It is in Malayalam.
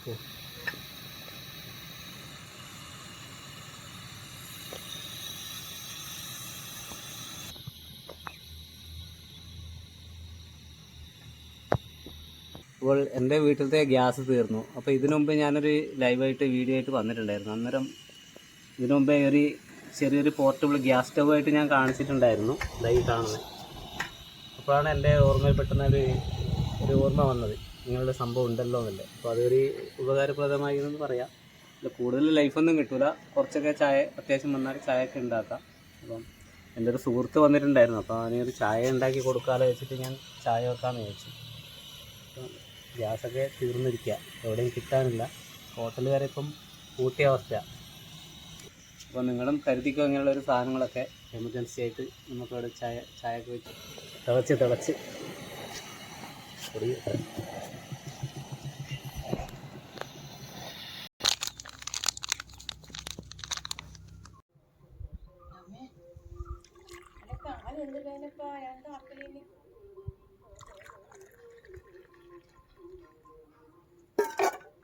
അപ്പോൾ എൻ്റെ വീട്ടിലത്തെ ഗ്യാസ് തീർന്നു. അപ്പോൾ ഇതിനു മുമ്പ് ഞാനൊരു ലൈവായിട്ട് വീഡിയോ ആയിട്ട് വന്നിട്ടുണ്ടായിരുന്നു. അന്നേരം ഇതിനു മുമ്പേ ഒരു ചെറിയൊരു പോർട്ടബിൾ ഗ്യാസ് സ്റ്റവ് ആയിട്ട് ഞാൻ കാണിച്ചിട്ടുണ്ടായിരുന്നു, ഇതായി കാണുന്നത്. അപ്പോഴാണ് എൻ്റെ ഓർമ്മയിൽ പെട്ടെന്ന് ഒരു ഓർമ്മ വന്നത്, ഇങ്ങനെയുള്ള സംഭവം ഉണ്ടല്ലോ എന്നല്ലേ. അപ്പോൾ അതൊരു ഉപകാരപ്രദമായി എന്ന് പറയാം. കൂടുതൽ ലൈഫൊന്നും കിട്ടില്ല, കുറച്ചൊക്കെ ചായ അത്യാവശ്യം വന്നാൽ ചായയൊക്കെ ഉണ്ടാക്കാം. അപ്പം എൻ്റെ ഒരു സുഹൃത്ത് വന്നിട്ടുണ്ടായിരുന്നു, അപ്പോൾ അവനൊരു ചായ ഉണ്ടാക്കി കൊടുക്കാമല്ലോ വെച്ചിട്ട് ഞാൻ ചായ വെക്കാമെന്ന് ചോദിച്ചു. ഗ്യാസൊക്കെ തീർന്നിരിക്കുക, എവിടെയും കിട്ടാനില്ല. ഹോട്ടൽ വരെ ഇപ്പം പൂട്ടിയ അവസ്ഥയാണ്. അപ്പോൾ നിങ്ങളും കരുതിക്കോ ഇങ്ങനെയുള്ളൊരു സാധനങ്ങളൊക്കെ എമർജൻസി ആയിട്ട് നമുക്കവിടെ ചായയൊക്കെ വെച്ച് തിളച്ച് പൊടി. കാലെന്ത് വേനപ്പാ, ഞാൻ കാക്കലിന്